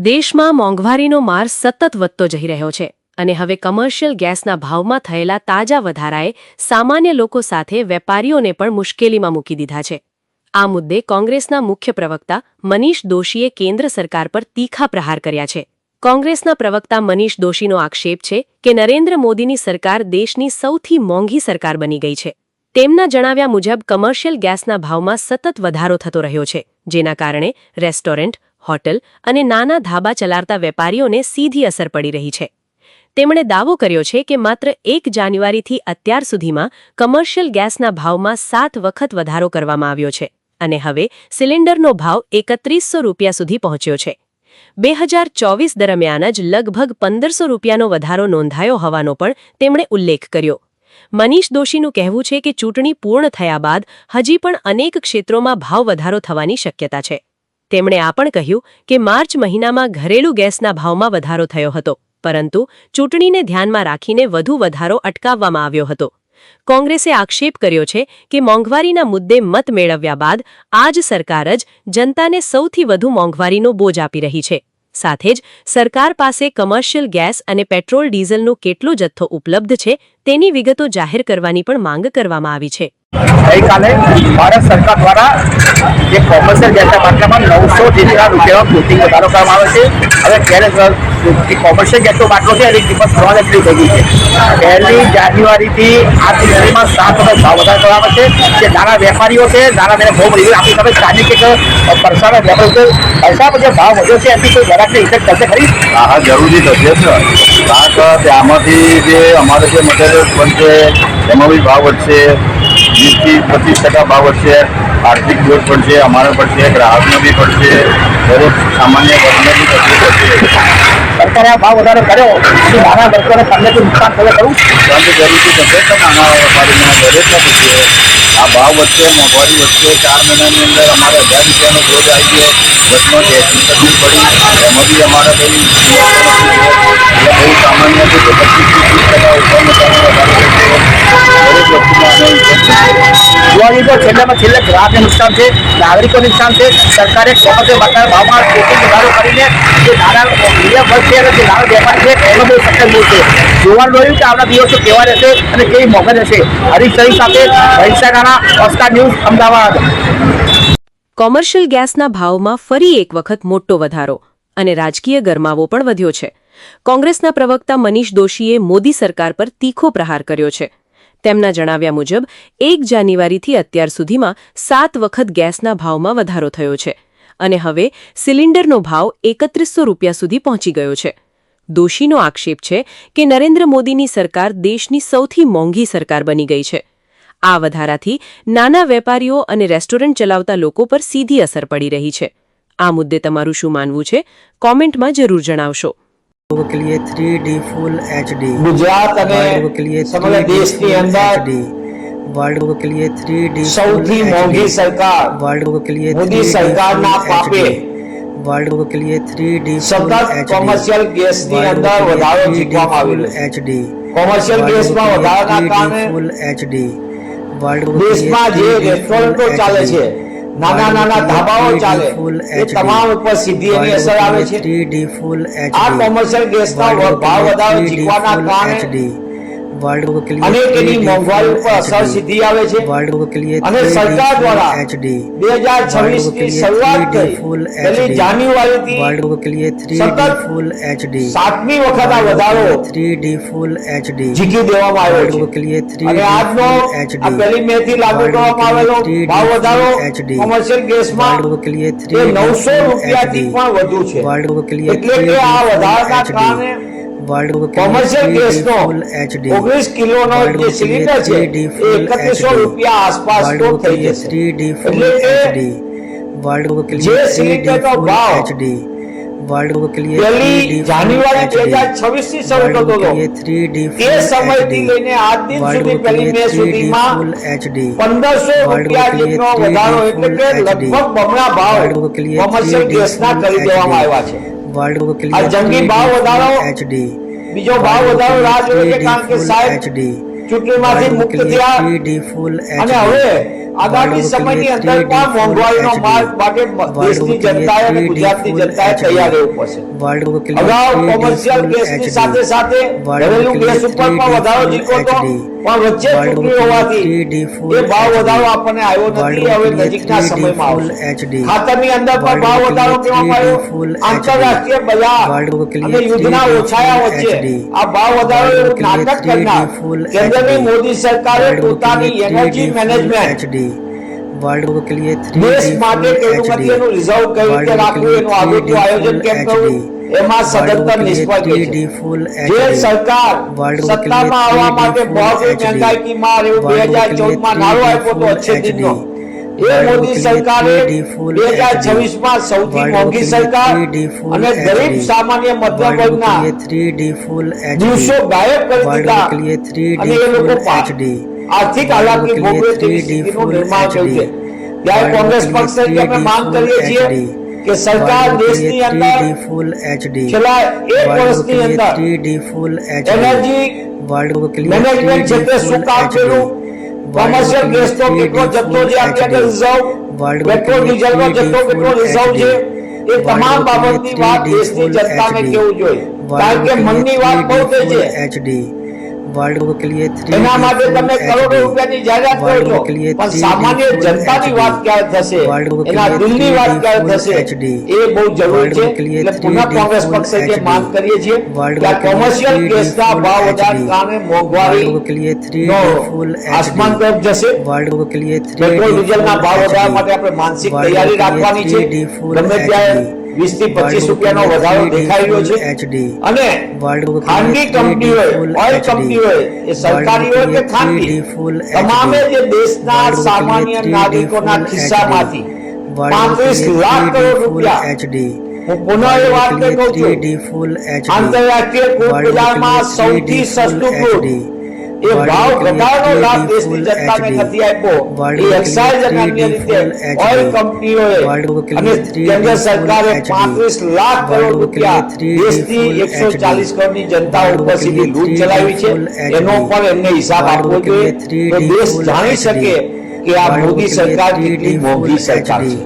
દેશમાં મોંઘવારીનો માર સતત વધતો જઈ રહ્યો છે અને હવે કમર્શિયલ ગેસના ભાવમાં થયેલા તાજા વધારાએ સામાન્ય લોકો સાથે વેપારીઓને પણ મુશ્કેલીમાં મૂકી દીધા છે। આ મુદ્દે કોંગ્રેસના મુખ્ય પ્રવક્તા મનીષ દોશીએ કેન્દ્ર સરકાર પર તીખા પ્રહાર કર્યા છે। કોંગ્રેસના પ્રવક્તા મનીષ દોશીનો આક્ષેપ છે કે નરેન્દ્ર મોદીની સરકાર દેશની સૌથી મોંઘી સરકાર બની ગઈ છે। તેમના જણાવ્યા મુજબ કમર્શિયલ ગેસના ભાવમાં સતત વધારો થતો રહ્યો છે, જેના કારણે રેસ્ટોરન્ટ, હોટલ અને નાના ધાબા ચલાવતા વેપારીઓને સીધી અસર પડી રહી છે। તેમણે દાવો કર્યો છે કે માત્ર 1 જાન્યુઆરીથી અત્યાર સુધીમાં કમર્શિયલ ગેસના ભાવમાં 7 વખત વધારો કરવામાં આવ્યો છે અને હવે સિલિન્ડરનો ભાવ 3100 રૂપિયા સુધી પહોંચ્યો છે। 2024 દરમિયાન જ લગભગ 1500 રૂપિયાનો વધારો નોંધાયો હોવાનો પણ તેમણે ઉલ્લેખ કર્યો। મનીષ દોશીનું કહેવું છે કે ચૂંટણી પૂર્ણ થયા બાદ હજી પણ અનેક ક્ષેત્રોમાં ભાવ વધારો થવાની શક્યતા છે। તેમણે આ પણ કહ્યું કે માર્ચ મહિનામાં ઘરેલું ગેસના ભાવમાં વધારો થયો હતો, પરંતુ ચૂંટણીને ધ્યાનમાં રાખીને વધુ વધારો અટકાવવામાં આવ્યો હતો। કોંગ્રેસે આક્ષેપ કર્યો છે કે મોંઘવારીના મુદ્દે મત મેળવ્યા બાદ આ જ સરકાર જ જનતાને સૌથી વધુ મોંઘવારીનો બોજ આપી રહી છે। સાથે જ સરકાર પાસે કમર્શિયલ ગેસ અને પેટ્રોલ ડીઝલનો કેટલો જથ્થો ઉપલબ્ધ છે તેની વિગતો જાહેર કરવાની પણ માંગ કરવામાં આવી છે। ગઈકાલે ભારત સરકાર દ્વારા જે કોમર્શિયલ ગેસના બાટલામાં 900 જેટલા રૂપિયાનો કોટિંગ વધારો કરવામાં આવે છે। હવે જ્યારે જે કોમર્શિયલ ગેસનો બાટલો છે એની કિંમત 3 જેટલી થઈ ગઈ છે। 1 જાન્યુઆરીથી આ સુધીમાં 7 વખત ભાવ વધારો કરવામાં આવે છે। જે નાના વેપારીઓ છે, નાના તેને બહુ મળી આપણી સાથે સ્થાનિક એક પરસાના વેપારીઓ છે, પૈસા જે ભાવ વધ્યો છે એથી કોઈ ગ્રાહકને ઇફેક્ટ કરશે ખરી? હા, જરૂરથી થશે જ, કારણ કે આમાંથી જે અમારે જે મટીરિયલ્સ બનશે એમાં બી ભાવ વધશે। 20-25% ભાવ વધશે। આર્થિક બોજ પડશે, અમારે પડશે, ગ્રાહકને બી પડશે, દરેક સામાન્ય વર્ગને બી તકલીફ પડશે। સરકારે આ ભાવ વધારો કર્યો તો નાના વર્ગોને પહેલેથી નુકસાન થયું ખરું? પરંતુ જરૂરથી થશે તો નાના વેપારીઓના દરેકને થશે। આ ભાવ વધશે, મોંઘવારી વધશે। 4 મહિનાની અંદર અમારે 1000 રૂપિયાનો બોજ આવી ગયો, બસમાં ગેસની તકલીફ પડી, એમાં બી અમારે કંઈ એટલે બહુ સામાન્ય છે કે 25-30% ઉપર મસાલો વધારો થશે। દરેક વસ્તુમાં જોવા જઈએ તો છેલ્લામાં છેલ્લે ગ્રાહકને નુકસાન છે, નાગરિકોને નુકસાન છે। સરકારે કોમર્શિયલ બાટલાના ભાવમાં કોટિંગ વધારો કરીને જે નાના મીડિયમ વર્ગ છે અને જે નાના વેપારી છે એનો બહુ સક્સેસ મળશે। જોવાનું રહ્યું કે આવનારા દિવસો કેવા રહેશે અને કેવી મોંઘવારી રહેશે। હરીશ સરી સાથે મહેસાણાના ઓસ્કાર ન્યૂઝ, અમદાવાદ। કોમર્શિયલ ગેસના ભાવમાં ફરી એક વખત મોટો વધારો અને રાજકીય ગરમાવો પણ વધ્યો છે। કોંગ્રેસના પ્રવક્તા મનીષ દોશીએ મોદી સરકાર પર તીખો પ્રહાર કર્યો છે। તેમના જણાવ્યા મુજબ 1 જાન્યુઆરીથી અત્યાર સુધીમાં 7 વખત ગેસના ભાવમાં વધારો થયો છે અને હવે સિલિન્ડરનો ભાવ 3100 રૂપિયા સુધી પહોંચી ગયો છે। દોશીનો આક્ષેપ છે કે નરેન્દ્ર મોદીની સરકાર દેશની સૌથી મોંઘી સરકાર બની ગઈ છે। આ વધારાથી નાના વેપારીઓ અને રેસ્ટોરન્ટ ચલાવતા લોકો પર સીધી અસર પડી રહી છે। આ મુદ્દે તમારું શું માનવું છે? કોમેન્ટમાં જરૂર જણાવશો। के लिए 3D फुल HD गुजरात અને સમગ્ર દેશની અંદર वर्ल्ड के लिए 3D સૌથી મોંઘી સરકાર वर्ल्ड के लिए મોદી સરકારના પાપે वर्ल्ड के लिए 3D સતત કોમર્શિયલ ગેસની અંદર વધારો ચૂકવવામાં આવેલો HD કોમર્શિયલ ગેસમાં વધારાના કારણે फुल HD वर्ल्ड દેશમાં જે રેસ્ટોરન્ટો ચાલે છે, નાના ધાબાઓ ચાલે, એ તમામ ઉપર સીધી એની અસર આવે છે। 3D फुल આ કોમર્શિયલ ગેસના ભાવ વધારો ચૂકવવાના કારણે અનેક એની મોંઘવારી ઉપર અસર સીધી આવે છે અને સરકાર દ્વારા 2026 ની શરૂઆત કરી 1 જાન્યુઆરીથી સતત 7મી વખત આ વધારો 3D फुल HD ઝીકી દેવામાં આવ્યો છે અને આજનો આ 1 મે થી લાગુ કરવામાં આવેલો ભાવ વધારો કોમર્શિયલ ગેસમાં એ 900 રૂપિયાથી પણ વધુ છે। એટલે કે આ વધારાના કારણે કોમર્શિયલ ગેસનો 19 કિલોનો જે સિલિન્ડર છે એ 3100 રૂપિયા આસપાસ તો થઈ જશે। એટલે કે જે સિલિન્ડરનો ભાવ 1 જાન્યુઆરી 2026 થી શરૂ થતો હતો તે સમયથી લઈને આજ દિન સુધી 1 મે સુધીમાં 1500 રૂપિયા જેટલો વધારો, એટલે કે લગભગ બમણા ભાવ કોમર્શિયલ ગેસના કરી દેવામાં આવ્યા છે। આ જંગી ભાવ વધારો બીજો ભાવ વધારો રાહ જોવે છે, કારણ કે સાહેબ ચૂંટણીમાંથી મુક્ત થયા અને હવે આગામી સમયની અંદર પણ મોંઘવારીનો માર્ગ માટે દેશની જનતાએ અને ગુજરાતની જનતાએ તૈયાર રહેવું પડશે. અગાઉ કોમર્શિયલ ગેસની સાથે સાથે ઘરેલું ગેસ ઉપર પણ વધારો જીતો હતો, પણ વચ્ચે ચૂંટણી હોવાથી એ ભાવ વધારો આપણને આવ્યો નથી. હવે નજીકના સમયમાં આવશે. ખાતરની અંદર પણ ભાવ વધારો કરવામાં આવ્યો. આંતરરાષ્ટ્રીય બજાર અને યુદ્ધના ઓછાયા વચ્ચે આ ભાવ વધારો એવું નાટક કરનાર કેન્દ્રની મોદી સરકારે પોતાની એનર્જી મેનેજમેન્ટ દેશ માટે ખેડૂતોનું રિઝર્વ કઈ રીતે રાખવું એનું આગળનું આયોજન કેમ કરવું એમાં સદંતર નિષ્ફળ ગઈ છે. જે સરકાર સત્તામાં આવવા માટે બહોળી મહેંગાઈ માર એવું 2014માં નારો આપ્યો તો અચ્છે દિનનો, એ મોદી સરકારે 2026માં સૌથી મોંઘી સરકાર અને ગરીબ સામાન્ય મધ્યમ વર્ગના દિવસો ગાયબ કરી દીધા અને એ લોકો આર્થિક હાલાકી ભોગવે તેવી સ્થિતિનું નિર્માણ કર્યું છે. ત્યારે કોંગ્રેસ પક્ષ તરીકે અમે માંગ કરીએ છીએ કે સરકાર દેશની અંદર છેલ્લા 1 વર્ષની અંદર એનર્જી મેનેજમેન્ટ ક્ષેત્રે શું કામ કર્યું, કોમર્શિયલ ગેસનો કેટલો જથ્થો જે આપણી અંદર રિઝર્વ, પેટ્રોલ ડીઝલનો જથ્થો કેટલો રિઝર્વ છે, એ તમામ બાબતની વાત દેશની જનતાને કહેવું જોઈએ. કારણ કે મનની વાત બહુ થઈ છે. એના માટે તમે કરોડો રૂપિયાની જાહેરાત કરો છો, પણ સામાન્ય જનતાની વાત ક્યારે થશે, એના દિલની વાત ક્યારે થશે, એ બહુ જરૂરી છે. એટલે પુનઃ કોંગ્રેસ પક્ષ તરીકે માંગ કરીએ છીએ કે આ કોમર્શિયલ ગેસના ભાવ વધારાને કારણે મોંઘવારીનો આસમાન તરફ જશે. પેટ્રોલ ડીઝલના ભાવ વધારવા માટે આપણે માનસિક તૈયારી રાખવાની છે. ગમે ત્યારે 20 થી 25 રૂપિયાનો વધારો દેખાઈ રહ્યો છે. અને ખાનગી કંપની હોય, ઓઇલ કંપની હોય, એ સરકારી હોય કે ખાનગી, તમામે જે દેશના સામાન્ય નાગરિકોના ખિસ્સામાંથી 35 લાખ કરોડ રૂપિયા, હું પુનઃ એ વાત કહું છું, આંતરરાષ્ટ્રીય ક્રૂડ બજારમાં સૌથી સસ્તું ક્રૂડ એ ભાવ ઘટાડવાનો લાભ દેશની જનતાને નથી આપ્યો. એ એક્સાઇઝ અને અન્ય રીતે ઓઇલ કંપનીઓએ અને કેન્દ્ર સરકારે 35 લાખ કરોડ રૂપિયા દેશની 140 કરોડની જનતા ઉપર સીધી લૂંટ ચલાવી છે. એનો પણ એમને હિસાબ આપવો જોઈએ તો દેશ જાણી શકે કે આ મોદી સરકાર કેટલી મોંઘી સરકાર છે.